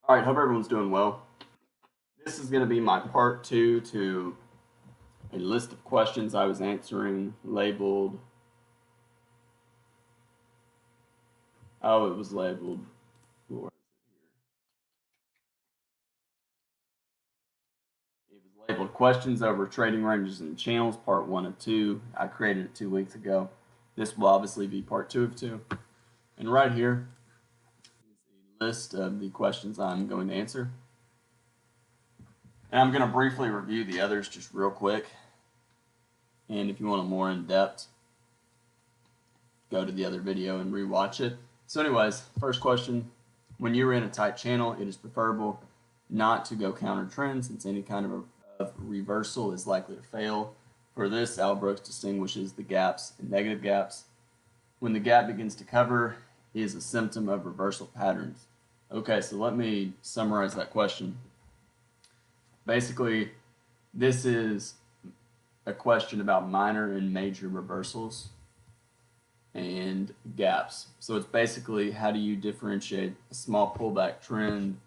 All right, hope everyone's doing well. This is going to be my part two to a list of questions I was answering labeled. Oh, it was labeled. Where is it here? It was labeled questions over trading ranges and channels, part one of two. I created it 2 weeks ago. This will obviously be part two of two. And right here is a list of the questions I'm going to answer. And I'm going to briefly review the others just real quick. And if you want a more in-depth, go to the other video and rewatch it. So anyways, first question, when you're in a tight channel, it is preferable not to go counter trend since any kind of reversal is likely to fail. For this, Al Brooks distinguishes the gaps and negative gaps. When the gap begins to cover, it is a symptom of reversal patterns. Okay, so let me summarize that question. Basically, this is a question about minor and major reversals and gaps. So it's basically how do you differentiate a small pullback trend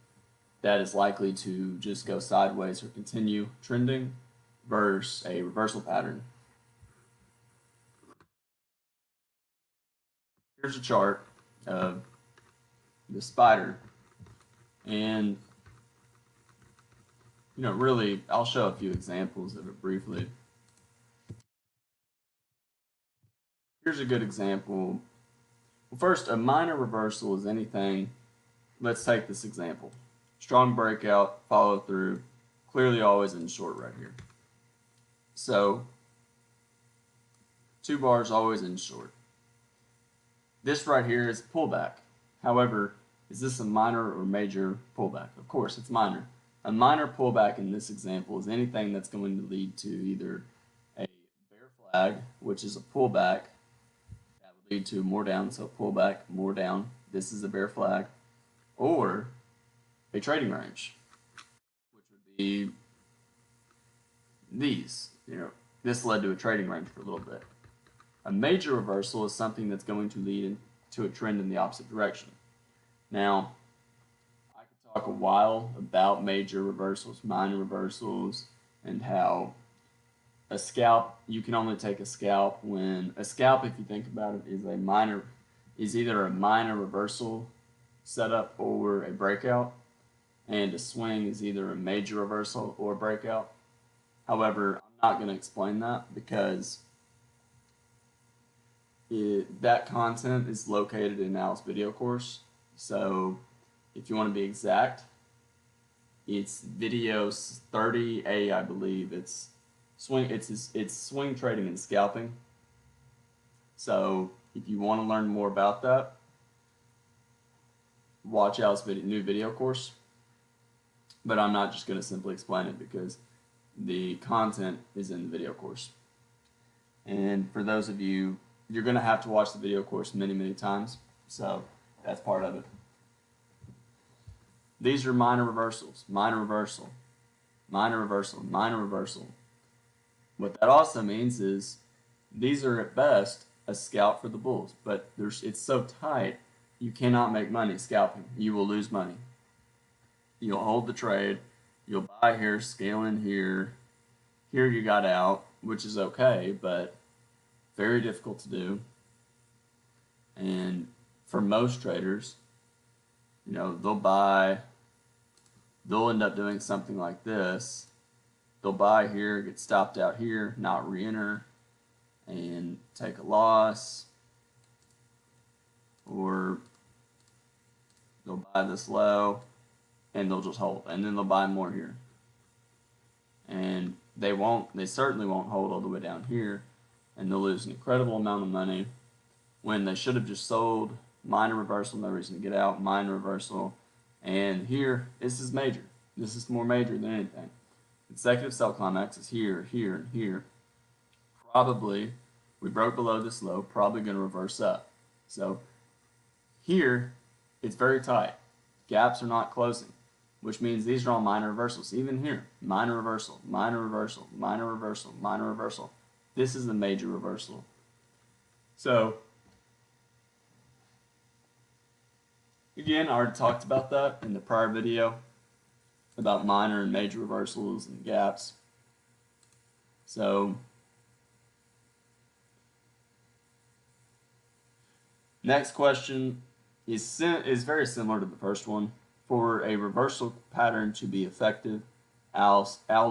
that is likely to just go sideways or continue trending versus a reversal pattern. Here's a chart of the spider, and really I'll show a few examples of it briefly. Here's a good example. Well, first, a minor reversal is anything. Let's take this example. Strong breakout, follow through, clearly always in short right here. So 2 bars always in short. This right here is pullback. However, is this a minor or major pullback? Of course, it's minor. A minor pullback in this example is anything that's going to lead to either a bear flag, which is a pullback, that would lead to more down, so pullback, more down. This is a bear flag, or a trading range, which would be these. This led to a trading range for a little bit. A major reversal is something that's going to lead to a trend in the opposite direction. Now, I could talk a while about major reversals, minor reversals, and how a scalp, you can only take a scalp when a scalp, if you think about it, is either a minor reversal setup or a breakout, and a swing is either a major reversal or a breakout. However, I'm not going to explain that because that content is located in Al's video course. So if you want to be exact, it's video 30A, I believe. It's swing trading and scalping. So if you want to learn more about that, watch Al's new video course. But I'm not just going to simply explain it because the content is in the video course. And for those of you, you're going to have to watch the video course many, many times. So that's part of it. These are minor reversals, minor reversal, minor reversal, minor reversal. What that also means is these are at best a scalp for the bulls, but it's so tight you cannot make money scalping. You will lose money. You'll hold the trade, you'll buy here, scale in here, here you got out, which is okay, but very difficult to do. And for most traders, they'll end up doing something like this. They'll buy here, get stopped out here, not re-enter, and take a loss. Or they'll buy this low, and they'll just hold. And then they'll buy more here. And they certainly won't hold all the way down here, and they'll lose an incredible amount of money when they should have just sold. Minor reversal, no reason to get out, minor reversal. And here, this is major. This is more major than anything. Consecutive sell climax is here, here, and here. Probably, we broke below this low, probably going to reverse up. So here, it's very tight. Gaps are not closing, which means these are all minor reversals. Even here, minor reversal, minor reversal, minor reversal, minor reversal. This is the major reversal. So Again, I already talked about that in the prior video about minor and major reversals and gaps. So next question is very similar to the first one. For a reversal pattern to be effective, Al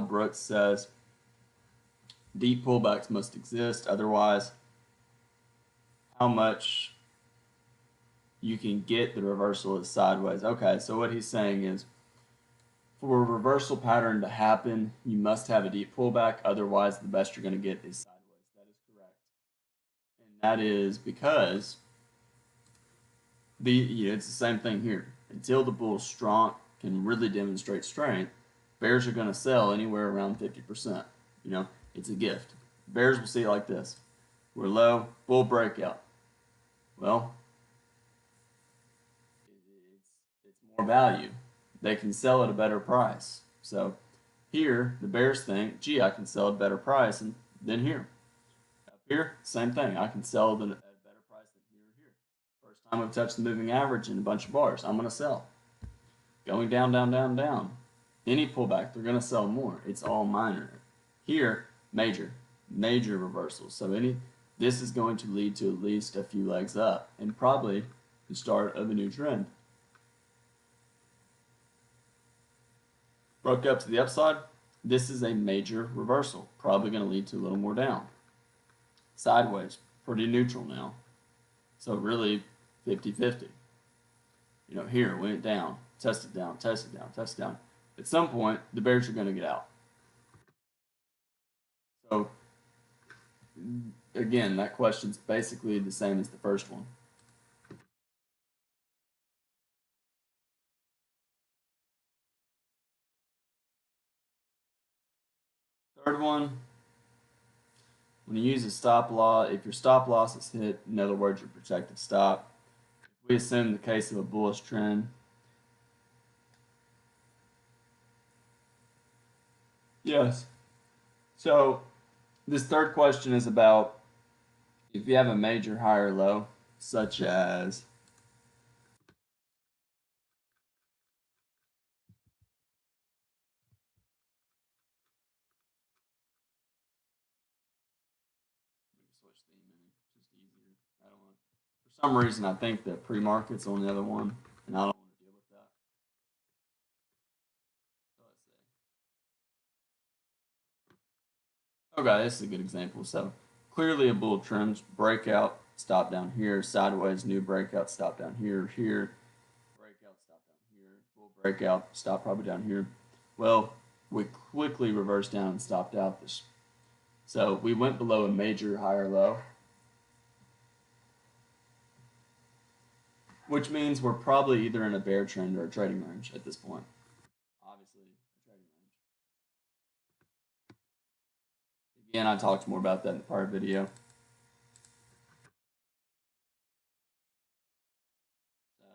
Brooks says deep pullbacks must exist, otherwise how much you can get the reversal is sideways. Okay, so what he's saying is for a reversal pattern to happen, you must have a deep pullback, otherwise the best you're going to get is sideways. That is correct. And that is because it's the same thing here. Until the bull strong can really demonstrate strength, bears are going to sell anywhere around 50%. It's a gift. Bears will see it like this. We're low, bull breakout. Well, it's more value. They can sell at a better price. So here, the bears think, gee, I can sell at a better price than here. Up here, same thing. I can sell at a better price than here or here. First time I've touched the moving average in a bunch of bars, I'm going to sell. Going down, down, down, down. Any pullback, they're going to sell more. It's all minor. Here, major reversals. So this is going to lead to at least a few legs up and probably the start of a new trend. Broke up to the upside. This is a major reversal, probably going to lead to a little more down. Sideways, pretty neutral now. So really 50-50. Here went down, tested down, tested down, tested down. At some point, the bears are going to get out. So again, that question's basically the same as the first one. Third one, when you use a stop loss, if your stop loss is hit, in other words, your protected stop, if we assume the case of a bullish trend, yes. So this third question is about if you have a major high or low, such as switch theme, just easier. I don't want. For some reason, I think that pre-market's on the other one, and I don't want to deal with that. So let's see. Okay, this is a good example. So clearly a bull trend, breakout, stop down here, sideways, new breakout, stop down here, breakout, stop down here, bull breakout, stop probably down here. Well, we quickly reversed down and stopped out this. So we went below a major high or low, which means we're probably either in a bear trend or a trading range at this point. Obviously, a trading range. Again, I talked more about that in the prior video. So,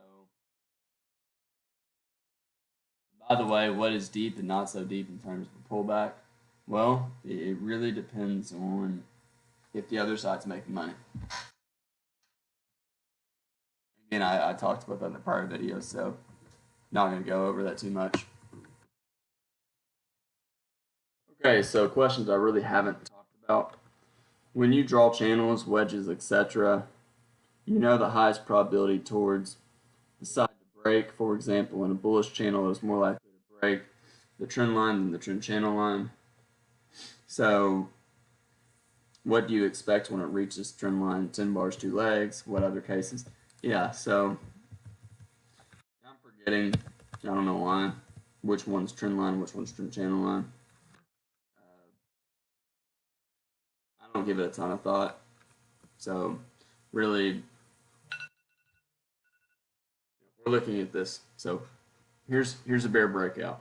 by the way, what is deep and not so deep in terms of a pullback? Well, it really depends on if the other side's making money. Again, I talked about that in the prior video, so not going to go over that too much. Okay, so questions I really haven't talked about. When you draw channels, wedges, etc., you know the highest probability towards the side to break. For example, in a bullish channel, it was more likely to break the trend line than the trend channel line. So what do you expect when it reaches trend line? 10 bars, 2 legs. What other cases? Yeah, so I'm forgetting, I don't know why, which one's trend line, which one's trend channel line. I don't give it a ton of thought. So really, we're looking at this. So here's a bear breakout.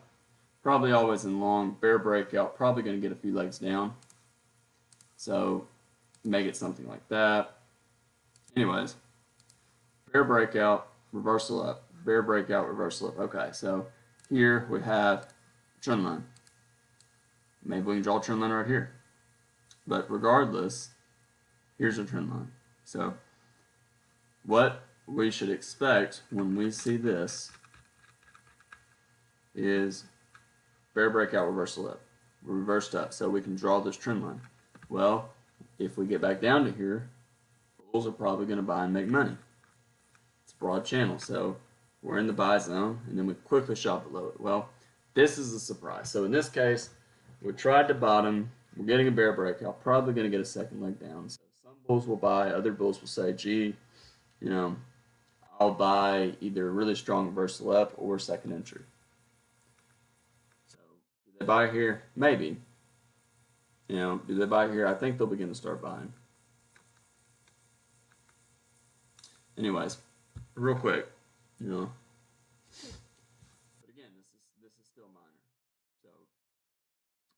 Probably always in long, bear breakout, probably going to get a few legs down. So make it something like that. Anyways, bear breakout, reversal up, bear breakout, reversal up. Okay, so here we have trend line. Maybe we can draw a trend line right here. But regardless, here's a trend line. So what we should expect when we see this is bear breakout, reversal up, reversed up, so we can draw this trend line. Well, if we get back down to here, bulls are probably going to buy and make money. It's a broad channel, so we're in the buy zone, and then we quickly shot below it. Well, this is a surprise. So in this case, we tried to bottom. We're getting a bear breakout, probably going to get a second leg down. So some bulls will buy, other bulls will say, gee, you know, I'll buy either a really strong reversal up or second entry. So do they buy here? Maybe. You know, do they buy here? I think they'll begin to start buying. Anyways, real quick, you know. But again, this is still minor. So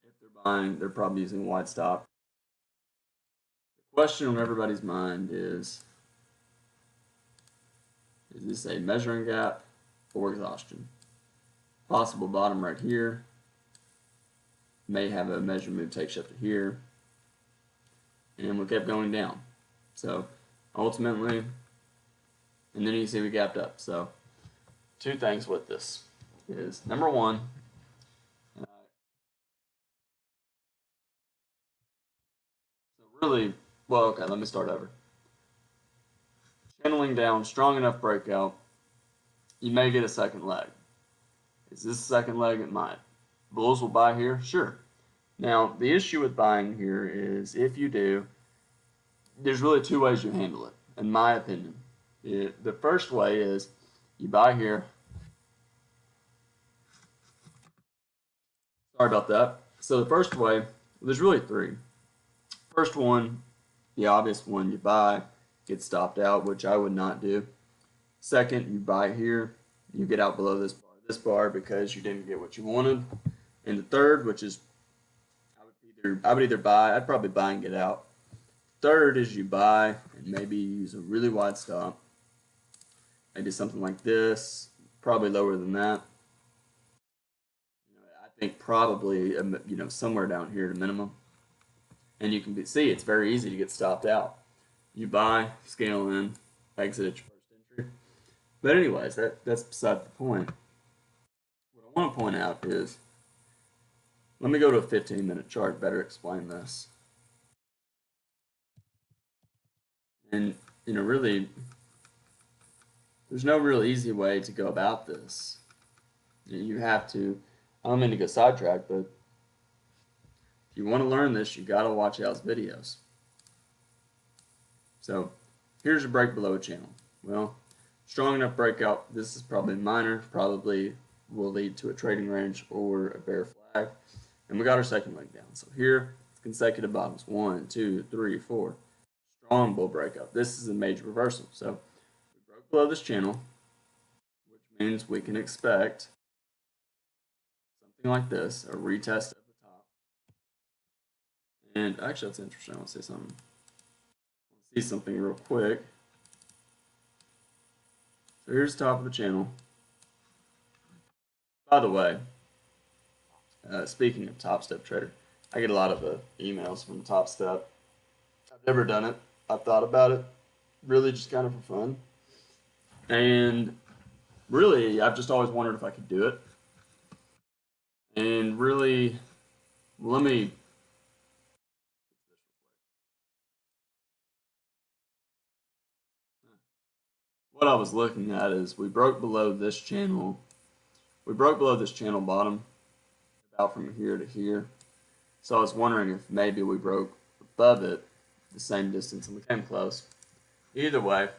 if they're buying, they're probably using a wide stop. The question on everybody's mind is this a measuring gap or exhaustion? Possible bottom right here. May have a measure move take shift to here. And we kept going down. So ultimately, and then you see we gapped up. So two things with this is, number one, so really, well, okay, let me start over. Channeling down, strong enough breakout, you may get a second leg. Is this a second leg? It might. Bulls will buy here? Sure. Now, the issue with buying here is if you do, there's really two ways you handle it, in my opinion. The first way is you buy here. Sorry about that. So the first way, there's really three. First one, the obvious one, you buy, get stopped out, which I would not do. Second, you buy here, you get out below this bar because you didn't get what you wanted. And the third, which is I would either buy, I'd probably buy and get out. Third is you buy and maybe use a really wide stop. Maybe something like this, probably lower than that. I think probably somewhere down here at a minimum. And you can see it's very easy to get stopped out. You buy, scale in, exit at your first entry. But anyways, that's beside the point. What I want to point out is, let me go to a 15-minute chart, better explain this. And, really, there's no real easy way to go about this. You have to, I don't mean to go sidetracked, but if you want to learn this, you got to watch Al's videos. So, here's a break below a channel. Well, strong enough breakout, this is probably minor, probably will lead to a trading range or a bear flag. And we got our second leg down. So here, consecutive bottoms. 1, 2, 3, 4. Strong bull breakup. This is a major reversal. So we broke below this channel, which means we can expect something like this, a retest at the top. And actually, that's interesting. I want to say something. I want to see something real quick. So here's the top of the channel. By the way, speaking of Top Step Trader, I get a lot of emails from Top Step. I've never done it. I've thought about it, really just kind of for fun. And really, I've just always wondered if I could do it. And really, let me... What I was looking at is we broke below this channel. We broke below this channel bottom about from here to here. So I was wondering if maybe we broke above it the same distance and we came close. Either way,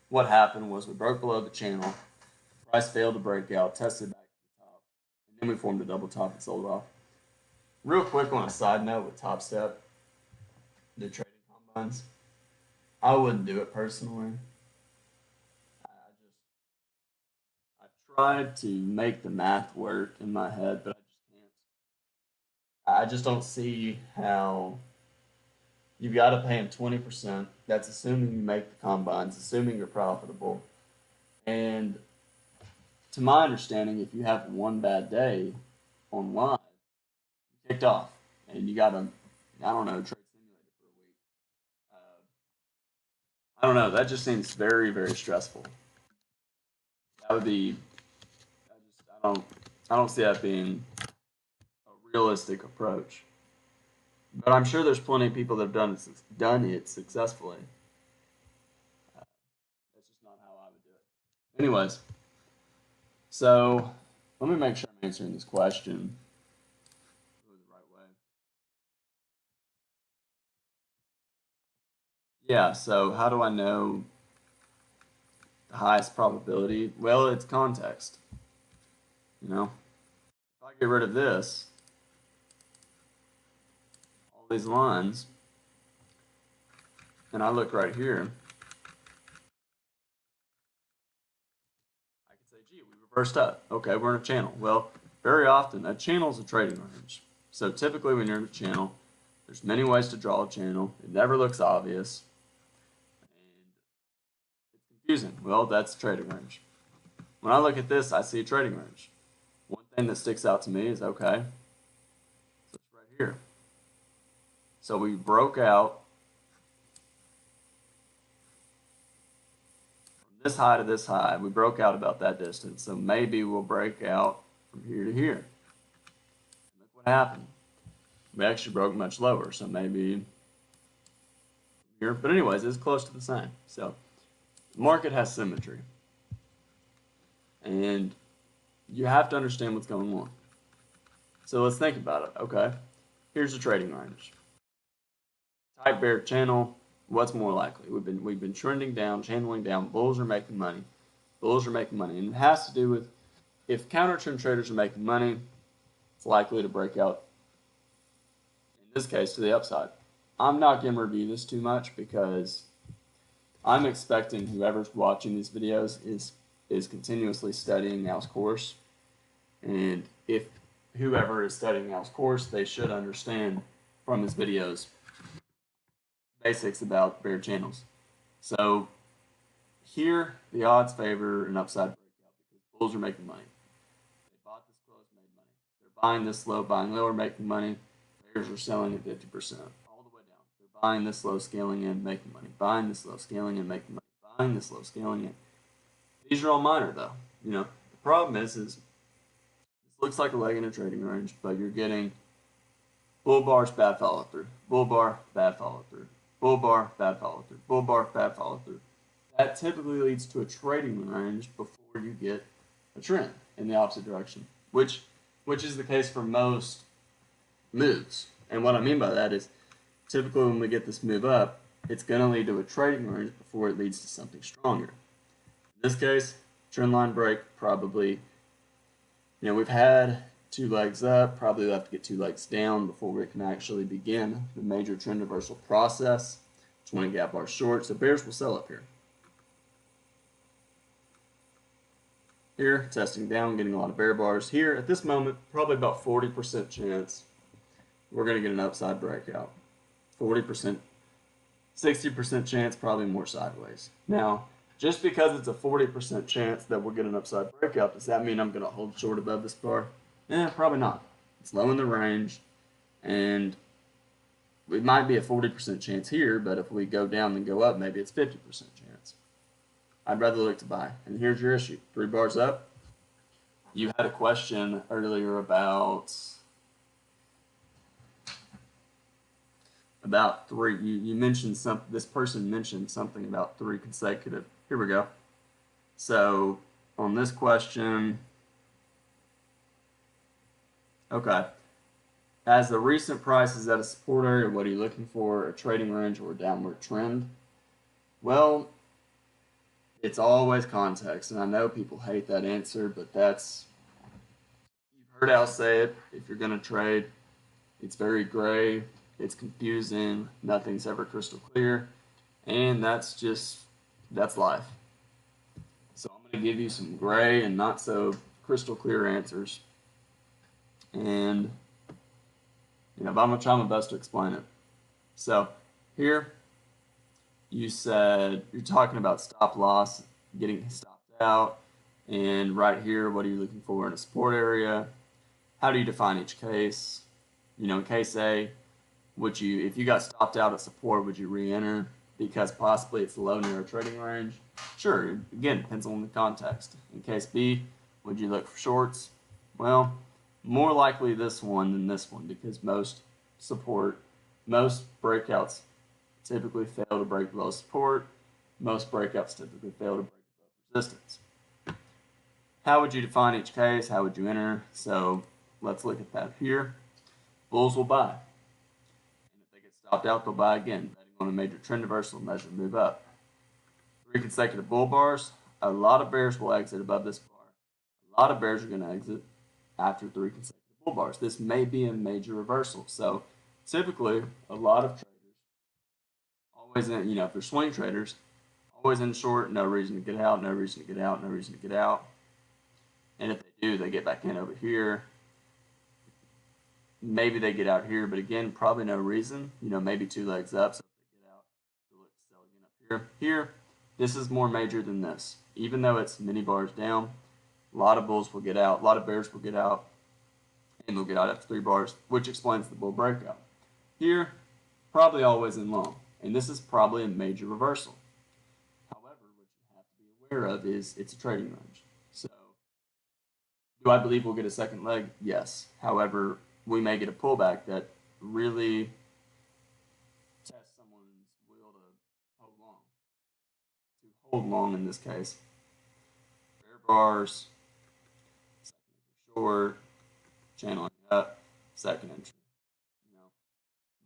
what happened was we broke below the channel, price failed to break out, tested back to the top, and then we formed a double top and sold off. Real quick on a side note with Top Step, the trading combines, I wouldn't do it personally. I've tried to make the math work in my head, but I just can't. I just don't see how. You've got to pay them 20%. That's assuming you make the combines, assuming you're profitable. And to my understanding, if you have one bad day on live, you're kicked off. And you got to, I don't know, trade simulator for a week. I don't know. That just seems very, very stressful. That would be. I don't see that being a realistic approach. But I'm sure there's plenty of people that have done it successfully. That's just not how I would do it. Anyways, so let me make sure I'm answering this question the right way. Yeah. So how do I know the highest probability? Well, it's context. You know, if I get rid of this, all these lines, and I look right here, I could say, gee, we reversed up. Okay, we're in a channel. Well, very often, a channel is a trading range. So typically when you're in a channel, there's many ways to draw a channel. It never looks obvious. And it's confusing. Well, that's a trading range. When I look at this, I see a trading range. One thing that sticks out to me is, okay, so it's right here. So we broke out from this high to this high. We broke out about that distance. So maybe we'll break out from here to here. And look what happened. We actually broke much lower. So maybe here. But anyways, it's close to the same. So the market has symmetry. And you have to understand what's going on. So let's think about it. Okay, here's the trading range. Tight bear channel. What's more likely? We've been trending down, channeling down. Bulls are making money. Bulls are making money, and it has to do with if counter trend traders are making money, it's likely to break out. In this case, to the upside. I'm not going to review this too much because I'm expecting whoever's watching these videos is continuously studying Now's course, and if whoever is studying Now's course, they should understand from his videos basics about bear channels. So here, the odds favor an upside breakout because bulls are making money. They bought this close, made money. They're buying this low, buying lower, making money. Bears are selling at 50%, all the way down. They're buying this low, scaling in, making money. Buying this low, scaling in, making money. Buying this low, scaling in. These are all minor though. You know, the problem is this looks like a leg in a trading range, but you're getting bull bars, bad follow through. Bull bar, bad follow through. Bull bar, bad follow through. Bull bar, bad follow through. That typically leads to a trading range before you get a trend in the opposite direction, which is the case for most moves. And what I mean by that is typically when we get this move up, it's going to lead to a trading range before it leads to something stronger. In this case, trend line break, probably, we've had 2 legs up, probably have to get 2 legs down before we can actually begin the major trend reversal process. 20 gap bar short, so bears will sell up here. Here, testing down, getting a lot of bear bars. Here, at this moment, probably about 40% chance we're going to get an upside breakout. 40%, 60% chance, probably more sideways. Now, just because it's a 40% chance that we'll get an upside breakout, does that mean I'm going to hold short above this bar? Probably not. It's low in the range, and it might be a 40% chance here, but if we go down and go up, maybe it's 50% chance. I'd rather look to buy. And here's your issue. 3 bars up. You had a question earlier about 3. You mentioned something. This person mentioned something about 3 consecutive. Here we go. So on this question, okay. As the recent price is at a support area, what are you looking for? A trading range or a downward trend? Well, it's always context, and I know people hate that answer, but you've heard Al say it. If you're going to trade, it's very gray, it's confusing, nothing's ever crystal clear, and that's life. So I'm going to give you some gray and not so crystal clear answers, and but I'm going to try my best to explain it. So here, you said you're talking about stop loss, getting stopped out, and right here, what are you looking for in a support area? How do you define each case? In case A, if you got stopped out at support, would you re-enter? because possibly it's a low narrow trading range? Sure, again, depends on the context. In case B, would you look for shorts? Well, more likely this one than this one, because most breakouts typically fail to break below support. Most breakouts typically fail to break above resistance. How would you define each case? How would you enter? So let's look at that here. Bulls will buy. And if they get stopped out, they'll buy again, betting on a major trend reversal, measure move up. 3 consecutive bull bars. A lot of bears will exit above this bar. A lot of bears are going to exit after 3 consecutive bull bars. This may be a major reversal. So typically, a lot of traders always in, if they're swing traders, always in short, no reason to get out, no reason to get out, no reason to get out. And if they do, they get back in over here. Maybe they get out here, but again, probably no reason. Maybe 2 legs up, so if they get out, they'll look to sell again up here. Here, this is more major than this. Even though it's many bars down, a lot of bulls will get out, a lot of bears will get out, and they'll get out after 3 bars, which explains the bull breakout. Here, probably always in long, and this is probably a major reversal. However, what you have to be aware of is it's a trading range. So, do I believe we'll get a second leg? Yes. However, we may get a pullback that really tests someone's will to hold long. To hold long in this case. Bear bars, second entry short, channeling up, second entry.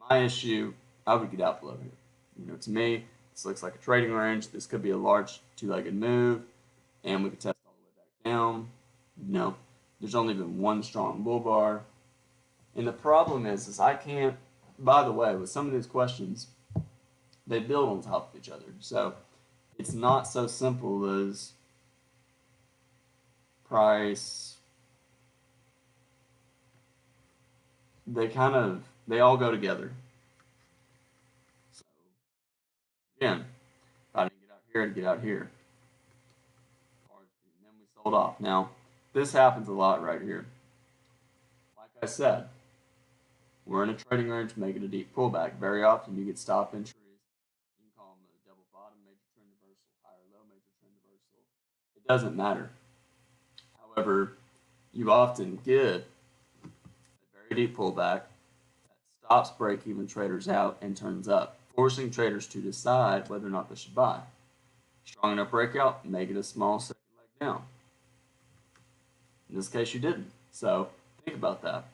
My issue, I would get out below here. To me, this looks like a trading range. This could be a large 2-legged move, and we could test all the way back down. There's only been one strong bull bar. And the problem is I can't, by the way, with some of these questions, they build on top of each other. So it's not so simple as price. They all go together. So again, if I didn't get out here, I'd get out here. And then we sold off. Now, this happens a lot right here. Like I said, we're in a trading range making a deep pullback. Very often you get stop entries. You can call them a double bottom, major trend reversal, higher low, major trend reversal. It doesn't matter. However, you often get a very deep pullback that stops break-even traders out and turns up, forcing traders to decide whether or not they should buy. Strong enough breakout, make it a small second leg down. In this case, you didn't. So think about that.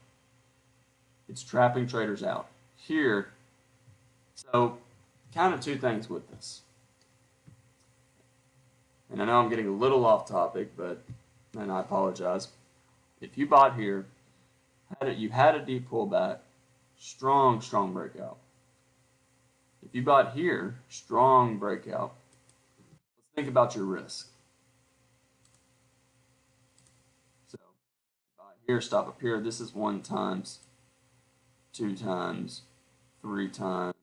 It's trapping traders out. Here, so kind of 2 things with this. And I know I'm getting a little off topic, and I apologize. If you bought here, you had a deep pullback, strong breakout. If you bought here, strong breakout, let's think about your risk. So, buy here, stop up here. This is 1 times, 2 times, 3 times,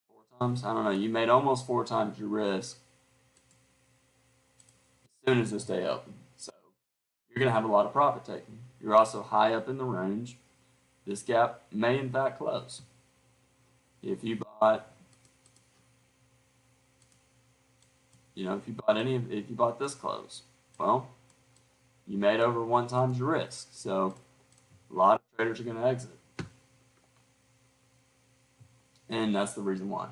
4 times. I don't know. You made almost 4 times your risk as soon as this day opened. So you're going to have a lot of profit taking. You're also high up in the range. This gap may in fact close. If you bought, if you bought this close, well, you made over 1 times your risk. So a lot of traders are going to exit. And that's the reason why.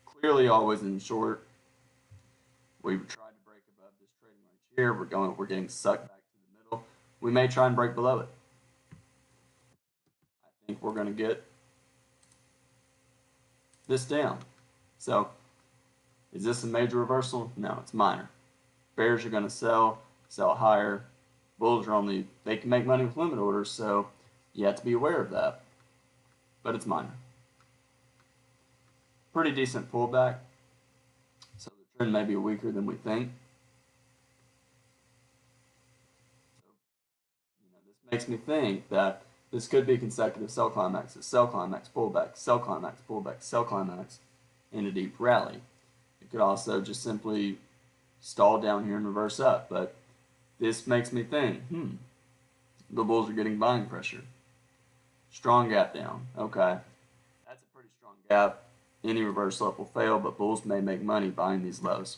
Clearly always in short. We've tried to break above this trading range here. We're getting sucked back to the middle. We may try and break below it. I think we're going to get this down. So is this a major reversal? No, it's minor. Bears are going to sell higher. Bulls are they can make money with limit orders, so you have to be aware of that. But it's minor. Pretty decent pullback. So the trend may be weaker than we think. So, this makes me think that this could be consecutive sell climaxes, sell climax, pullback, sell climax, pullback, sell climax in a deep rally. It could also just simply stall down here and reverse up, but this makes me think, the bulls are getting buying pressure. Strong gap down. Okay. That's a pretty strong gap, any reversal up will fail, but bulls may make money buying these lows.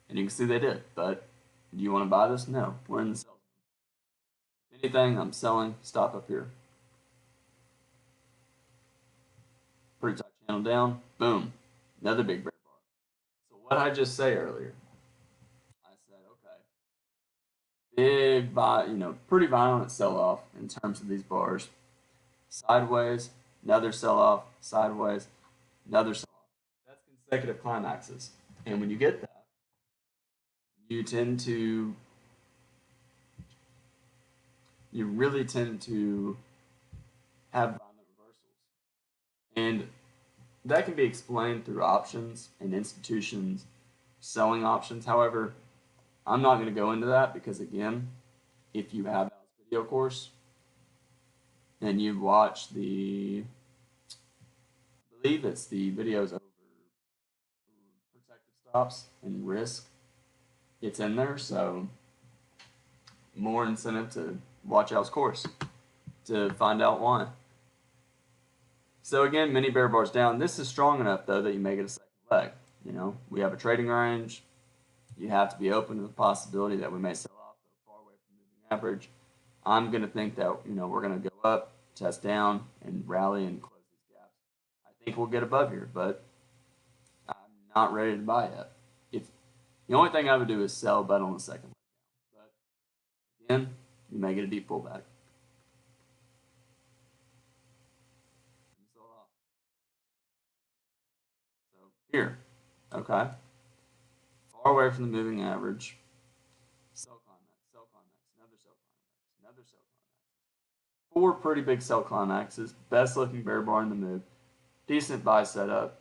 And you can see they did, but do you want to buy this? No, we're in the sell. If anything, I'm selling, stop up here. Pretty tight channel down, boom, another big bear bar. So what I just say earlier, I said, okay, pretty violent sell-off in terms of these bars. Sideways, another sell-off, sideways, another sell-off. That's consecutive climaxes. And when you get that, you really tend to have violent reversals. And that can be explained through options and institutions selling options. However, I'm not going to go into that because, again, if you have Al's video course and you've watched I believe it's the videos over protective stops and risk, it's in there. So more incentive to watch Al's course to find out why. So again, mini bear bars down. This is strong enough though that you may get a second leg. We have a trading range. You have to be open to the possibility that we may sell off far away from the moving average. I'm going to think that we're going to go up, test down, and rally and close these gaps. I think we'll get above here, but I'm not ready to buy yet. The only thing I would do is sell, bet on the second leg down. But again, you may get a deep pullback. So here, okay, far away from the moving average. Sell climax, sell climax, another sell climax, another sell climax. 4 pretty big sell climaxes. Best looking bear bar in the move. Decent buy setup.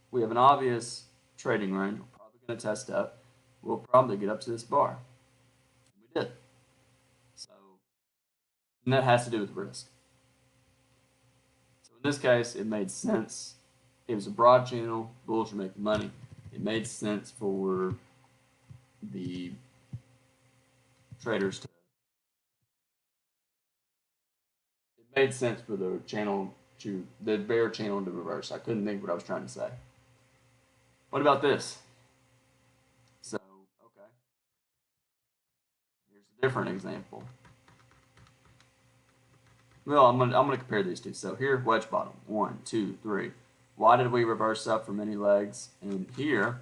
We have an obvious trading range. We're probably going to test up. We'll probably get up to this bar. And we did. So, and that has to do with risk. So in this case, it made sense. It was a broad channel. Bulls were making money. It made sense for the traders to. It made sense for the bear channel to reverse. I couldn't think what I was trying to say. What about this? So, okay. Here's a different example. Well, I'm gonna compare these two. So here, wedge bottom. 1, 2, 3. Why did we reverse up for many legs? And here,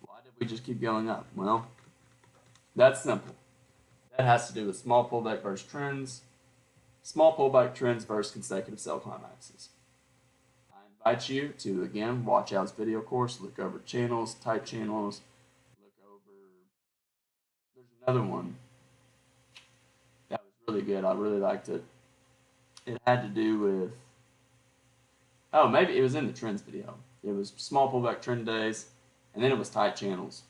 why did we just keep going up? Well, that's simple. That has to do with small pullback versus trends. Small pullback trends versus consecutive sell climaxes. I invite you to, again, watch Al's video course, look over channels, type channels, look over, there's another one that was really good. I really liked it. It had to do with, maybe it was in the trends video. It was small pullback trend days, and then it was tight channels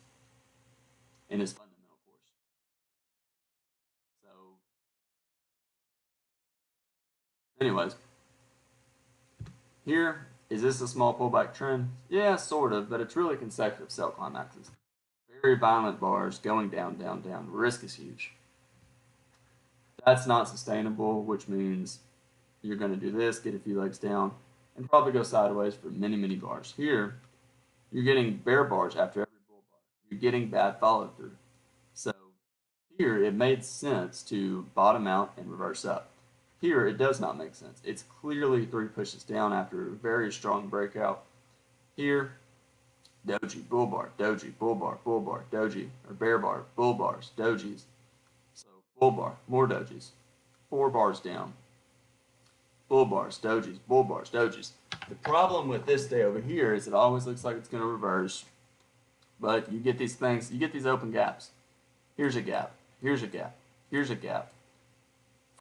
in his fundamental course. So, anyways, here, is this a small pullback trend? Yeah, sort of, but it's really consecutive sell climaxes. Very violent bars going down, down, down. The risk is huge. That's not sustainable, which means you're going to do this, get a few legs down, and probably go sideways for many, many bars. Here, you're getting bear bars after every bull bar. You're getting bad follow through. So here, it made sense to bottom out and reverse up. Here, it does not make sense. It's clearly 3 pushes down after a very strong breakout. Here, doji, bull bar, doji, bull bar, doji, or bear bar, bull bars, dojis. So bull bar, more dojis. 4 bars down. Bull bars, dojis, bull bars, dojis. The problem with this day over here is it always looks like it's going to reverse, but you get these things, you get these open gaps. Here's a gap, here's a gap, here's a gap.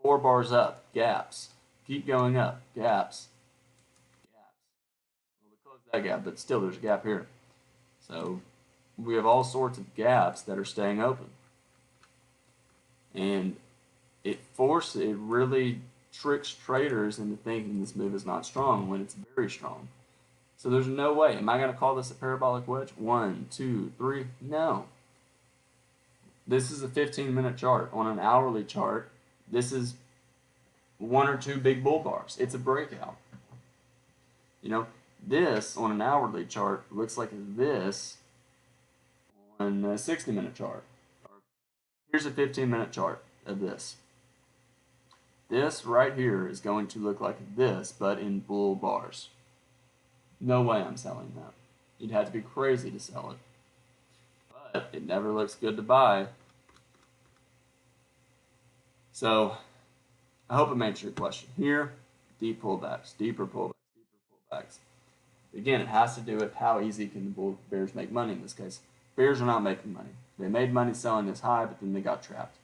4 bars up, gaps. Keep going up, gaps, gaps. Well, we closed that gap, but still there's a gap here. So we have all sorts of gaps that are staying open. And it really tricks traders into thinking this move is not strong when it's very strong. So there's no way. Am I going to call this a parabolic wedge? 1, 2, 3? No. This is a 15-minute chart. On an hourly chart, this is 1 or 2 big bull bars. It's a breakout. You know, this on an hourly chart looks like this on a 60-minute chart. Here's a 15-minute chart of this. This right here is going to look like this, but in bull bars. No way I'm selling that. You'd have to be crazy to sell it. But it never looks good to buy. So, I hope it answers your question. Here, deep pullbacks, deeper pullbacks, deeper pullbacks. Again, it has to do with how easy can the bears make money in this case. Bears are not making money. They made money selling this high, but then they got trapped.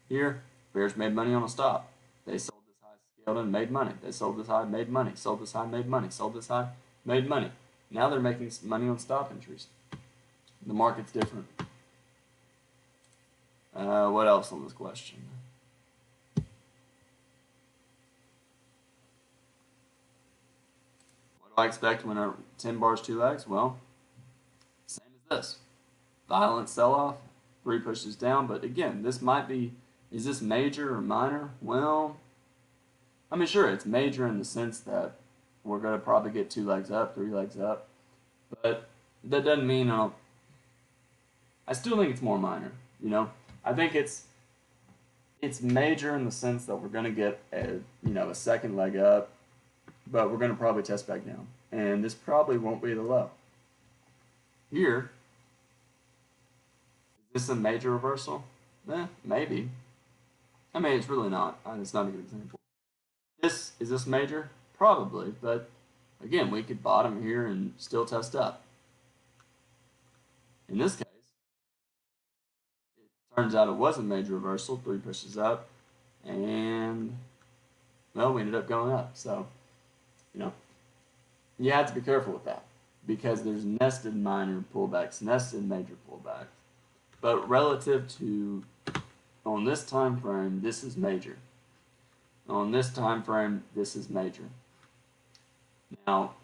Here, bears made money on a stop. They sold this high, scaled and made money. They sold this high, made money. Sold this high, made money. Sold this high, made money. Now they're making money on stop entries. The market's different. What else on this question? What do I expect when a 10 bars, 2 legs? Well, same as this. Violent sell-off, 3 pushes down, but again, this might be, is this major or minor? Well, I mean, sure, it's major in the sense that we're going to probably get 2 legs up, 3 legs up, but that doesn't mean I still think it's more minor, you know? I think it's major in the sense that we're going to get a second leg up, but we're going to probably test back down, and this probably won't be the low. Here, is this a major reversal? Maybe. I mean, it's really not. It's not a good example. Is this major? Probably, but again, we could bottom here and still test up. In this case, it turns out it was a major reversal, 3 pushes up, and, well, we ended up going up. So, you know, you have to be careful with that because there's nested minor pullbacks, nested major pullbacks. But relative to on this time frame, this is major. On this time frame, this is major. Now,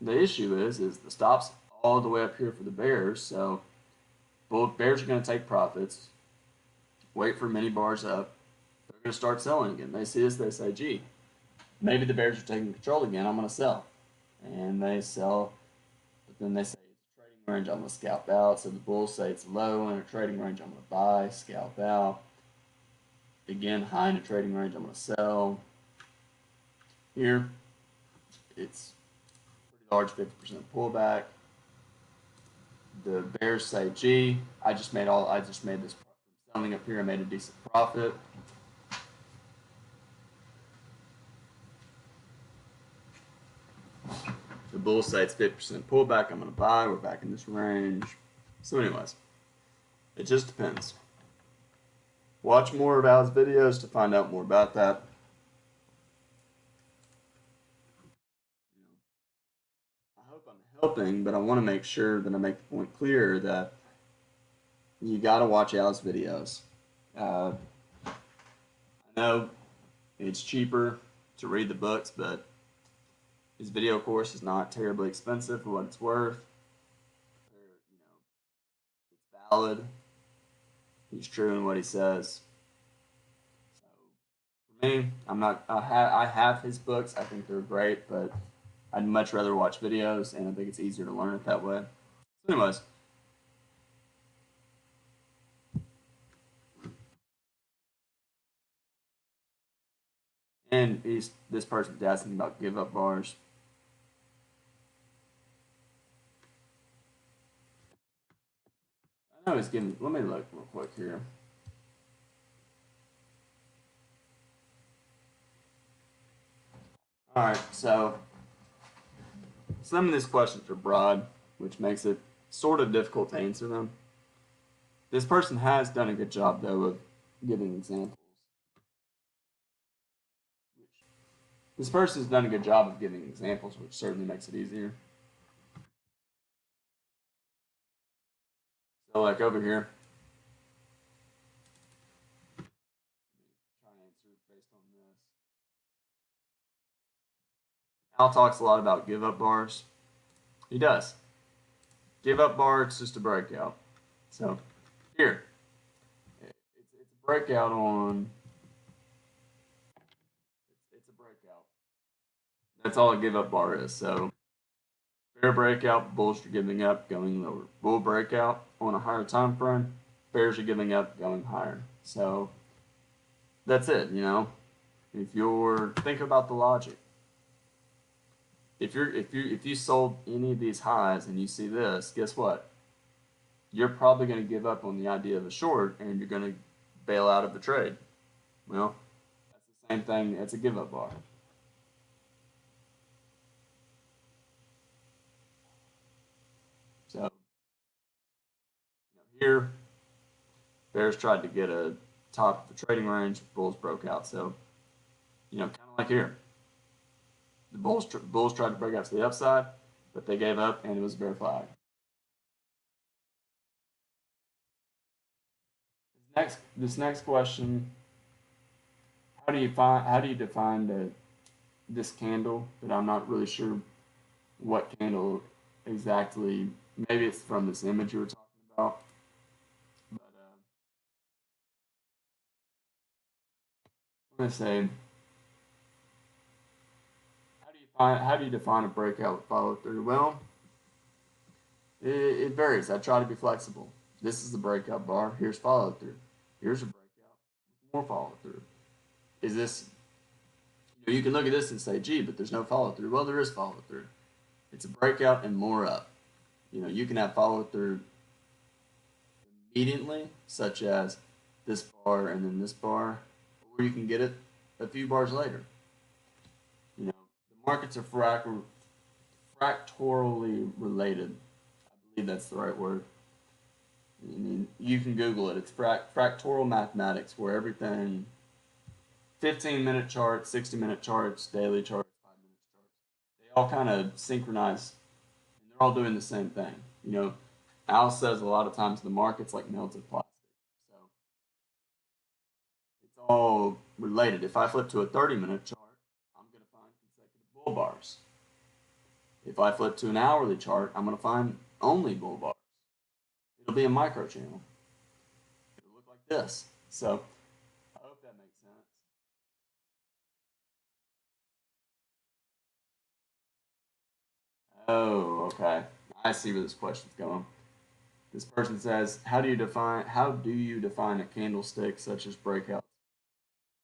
the issue is the stop's all the way up here for the bears, so both bears are going to take profits, wait for many bars up, they're going to start selling again. They see this, they say, gee, maybe the bears are taking control again, I'm going to sell. And they sell, but then they say, range, I'm going to scalp out. So the bulls say it's low in a trading range, I'm going to buy, scalp out. Again, high in a trading range, I'm going to sell. Here, it's pretty large, 50% pullback. The bears say, gee, I just made this selling up here, I made a decent profit. The bulls say it's 50% pullback, I'm going to buy, we're back in this range. So anyways, it just depends. Watch more of Al's videos to find out more about that. I hope I'm helping, but I want to make sure that I make the point clear that you got to watch Al's videos. I know it's cheaper to read the books, but his video course is not terribly expensive for what it's worth. It's valid. He's true in what he says. So for me, I have his books. I think they're great, but I'd much rather watch videos, and I think it's easier to learn it that way. So anyways. And this person's asking about give up bars. I know he's giving, let me look real quick here. Alright, so some of these questions are broad, which makes it sort of difficult to answer them. This person has done a good job, though, of giving examples. This person's done a good job of giving examples, which certainly makes it easier. So, like over here, try and answer based on this. Al talks a lot about give up bars. He does. Give up bar, it's just a breakout. So, here, it's a breakout on. It's a breakout. That's all a give up bar is. So Bear breakout, bulls are giving up, going lower. Bull breakout on a higher time frame, bears are giving up, going higher. So that's it, you know. If you're think about the logic. If you sold any of these highs and you see this, guess what? You're probably going to give up on the idea of a short and you're going to bail out of the trade. Well, that's the same thing. It's a give up bar. So here, bears tried to get a top of the trading range. Bulls broke out. So kind of like here, the bulls tried to break out to the upside, but they gave up and it was a bear flag. This next question: how do you define this candle? But I'm not really sure what candle exactly. Maybe it's from this image you were talking about. But I'm gonna say, how do you define a breakout with follow through? Well, it varies. I try to be flexible. This is the breakout bar. Here's follow through. Here's a breakout. More follow through. Is this? You can look at this and say, gee, but there's no follow through. Well, there is follow through. It's a breakout and more up. You can have follow through immediately, such as this bar and then this bar, or you can get it a few bars later. The markets are fractorally related. I believe that's the right word. I mean, you can Google it. It's fractal mathematics, where everything 15-minute charts, 60-minute charts, daily charts, 5-minute charts, they all kind of synchronize, and they're all doing the same thing. Al says a lot of times the market's like melted plastic. So it's all related. If I flip to a 30-minute chart, I'm going to find consecutive bull bars. If I flip to an hourly chart, I'm going to find only bull bars. It'll be a micro channel. It'll look like this. So I hope that makes sense. Oh, okay. I see where this question's going. This person says, how do you define a candlestick such as breakouts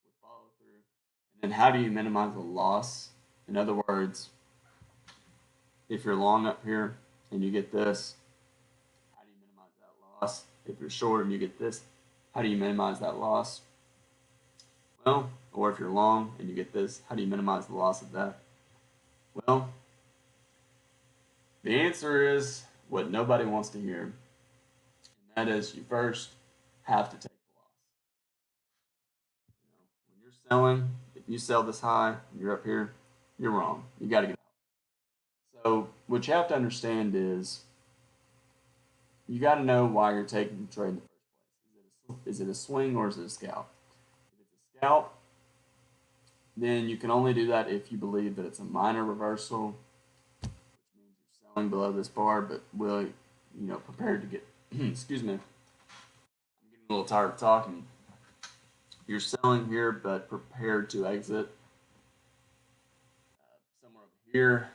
with follow through? And then how do you minimize the loss? In other words, if you're long up here and you get this, how do you minimize that loss? If you're short and you get this, how do you minimize that loss? Well, or if you're long and you get this, how do you minimize the loss of that? Well, the answer is what nobody wants to hear, and that is you first have to take the loss. When you're selling, if you sell this high and you're up here, you're wrong. You got to get out. So what you have to understand is you got to know why you're taking the trade in the first place. Is it a swing or is it a scalp? If it's a scalp, then you can only do that if you believe that it's a minor reversal, which means you're selling below this bar, but will prepared to get. Excuse me, I'm getting a little tired of talking. You're selling here, but prepared to exit somewhere over here.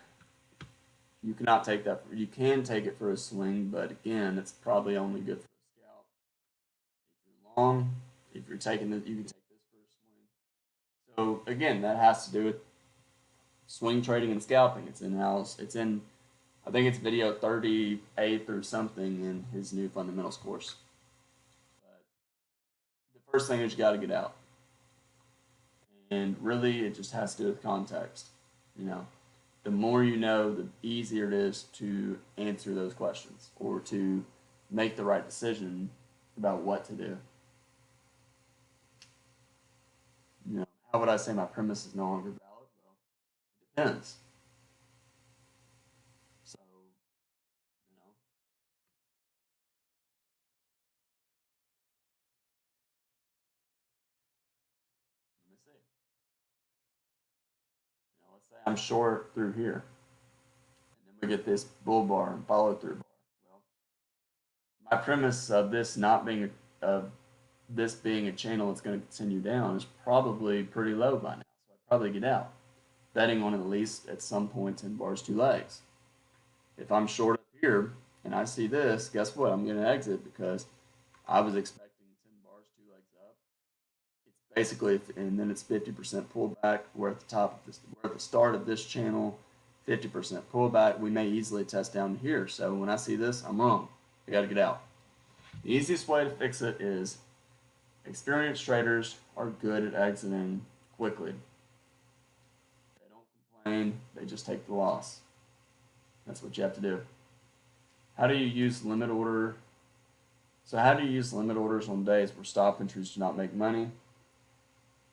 You cannot take that. You can take it for a swing, but again, it's probably only good for a scalp. If you're long, if you're taking it, you can take this for a swing. So again, that has to do with swing trading and scalping. It's in house. It's in, I think it's video 38 or something in his new fundamentals course. But the first thing is you got to get out, and really, it just has to do with context. The more you know, the easier it is to answer those questions or to make the right decision about what to do. How would I say my premise is no longer valid? Well, it depends. So, you know, let me see. Let's say I'm short through here, and then we get this bull bar and follow through bar. Well, my premise of this not being of this being a channel that's going to continue down is probably pretty low by now. So I'd probably get out, betting on at least at some point 10 bars, 2 legs. if I'm short up here and I see this, guess what? I'm going to exit because I was expecting 10 bars, 2 legs up. It's basically, and then it's 50% pullback. We're at the top of this, we're at the start of this channel, 50% pullback. We may easily test down here. So when I see this, I'm wrong. I got to get out. The easiest way to fix it is experienced traders are good at exiting quickly. They don't complain, they just take the loss. That's what you have to do. How do you use limit order? So how do you use limit orders on days where stop entries do not make money?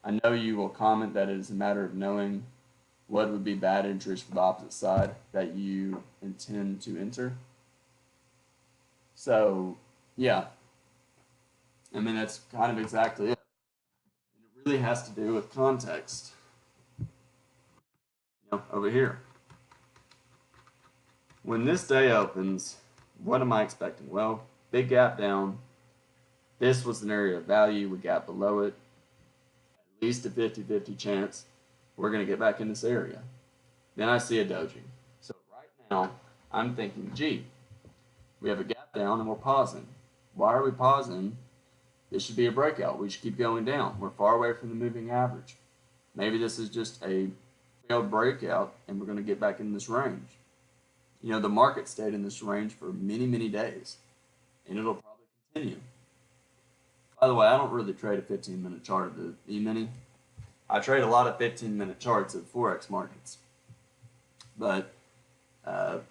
I know you will comment that it is a matter of knowing what would be bad entries for the opposite side that you intend to enter. So yeah, I mean, that's kind of exactly it. And it really has to do with context. Over here. When this day opens, what am I expecting? Well, big gap down. This was an area of value. We got below it. At least a 50-50 chance we're going to get back in this area. Then I see a doji. So right now, I'm thinking, gee, we have a gap down and we're pausing. Why are we pausing? This should be a breakout. We should keep going down. We're far away from the moving average. Maybe this is just a failed breakout and we're going to get back in this range. You know, the market stayed in this range for many, many days, and it'll probably continue. By the way, I don't really trade a 15-minute chart of the E-mini. I trade a lot of 15-minute charts of Forex markets. But, you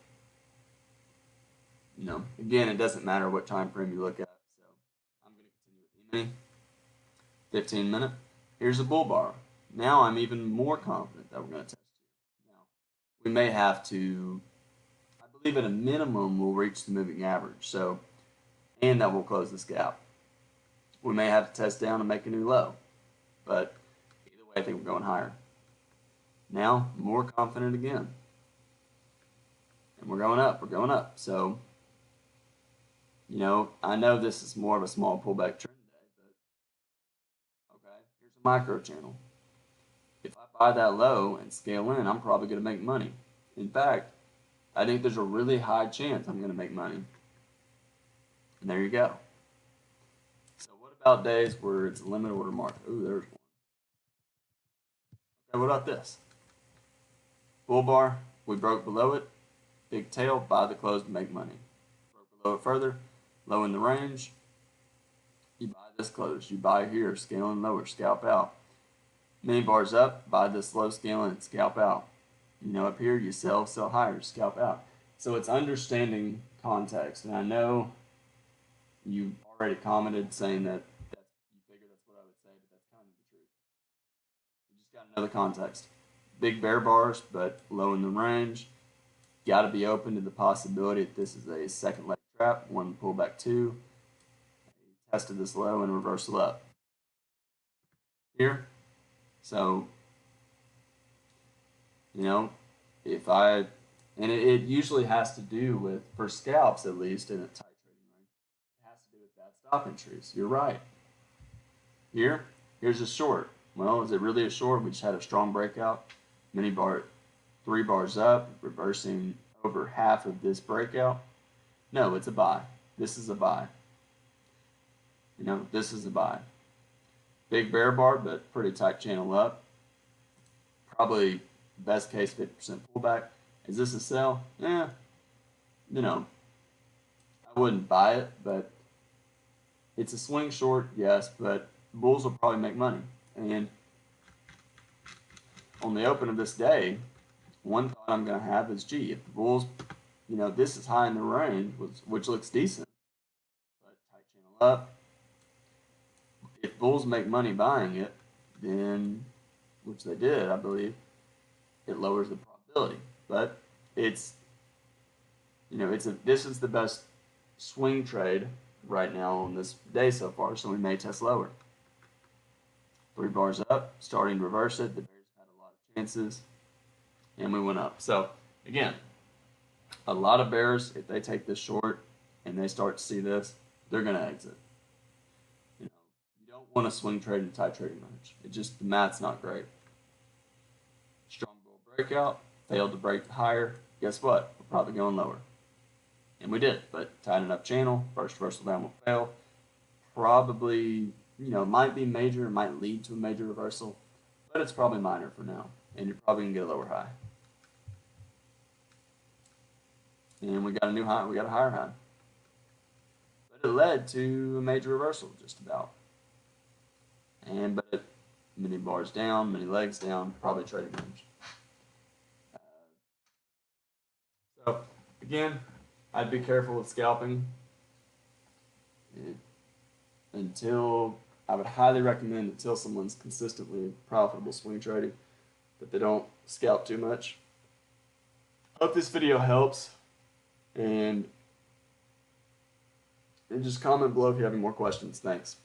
know, again, it doesn't matter what time frame you look at. So I'm going to continue with E-mini. 15-minute. Here's a bull bar. Now I'm even more confident that we're going to test here. Now, we may have to, I believe at a minimum, we'll reach the moving average. So, and that will close this gap. We may have to test down and make a new low. But either way, I think we're going higher. Now, more confident again. And we're going up. We're going up. So, you know, I know this is more of a small pullback trend day, but okay, here's a micro channel. If I buy that low and scale in, I'm probably going to make money. In fact, I think there's a really high chance I'm going to make money. And there you go. So what about days where it's a limit order market? Ooh, there's one. Okay, what about this? Bull bar, we broke below it. Big tail, buy the close to make money. Broke below it further, low in the range. You buy this close. You buy here, scaling lower, scalp out. Many bars up, buy this low, scaling, and scalp out. You know, up here, you sell higher, scalp out. So it's understanding context. And I know you already commented saying that you figured that's what I would say, but that's kind of the truth. You just got to know the context. Big bear bars, but low in the range. Got to be open to the possibility that this is a second leg trap, one pullback two. Tested this low and reversal up. Here. So, you know, if I, and it usually has to do with, for scalps at least, in a tight trading range, it has to do with bad stop entries. You're right. Here's a short. Well, is it really a short? We just had a strong breakout. Mini bar, 3 bars up, reversing over half of this breakout. No, it's a buy. This is a buy. You know, this is a buy. Big bear bar, but pretty tight channel up. Probably best case 50% pullback. Is this a sell? Yeah. You know, I wouldn't buy it, but it's a swing short, yes, but bulls will probably make money. And on the open of this day, one thought I'm going to have is, gee, if the bulls, you know, this is high in the range, which looks decent, but tight channel up. If bulls make money buying it, then, which they did, I believe, it lowers the probability. But it's, you know, this is the best swing trade right now on this day so far, so we may test lower. 3 bars up, starting to reverse it. The bears had a lot of chances, and we went up. So again, a lot of bears, if they take this short and they start to see this, they're going to exit. You know, you don't want to swing trade in tight trading range. It just, the math's not great. Strong bull breakout, failed to break higher. Guess what? We're probably going lower. And we did, but tight enough channel, first reversal down will fail. Probably, might be major, might lead to a major reversal, but it's probably minor for now. And you're probably going to get a lower high. And we got a new high, we got a higher high. But it led to a major reversal, just about. But many bars down, many legs down, probably trading range. So, again, I'd be careful with scalping. I would highly recommend until someone's consistently profitable swing trading that they don't scalp too much. Hope this video helps, and just comment below if you have any more questions. Thanks.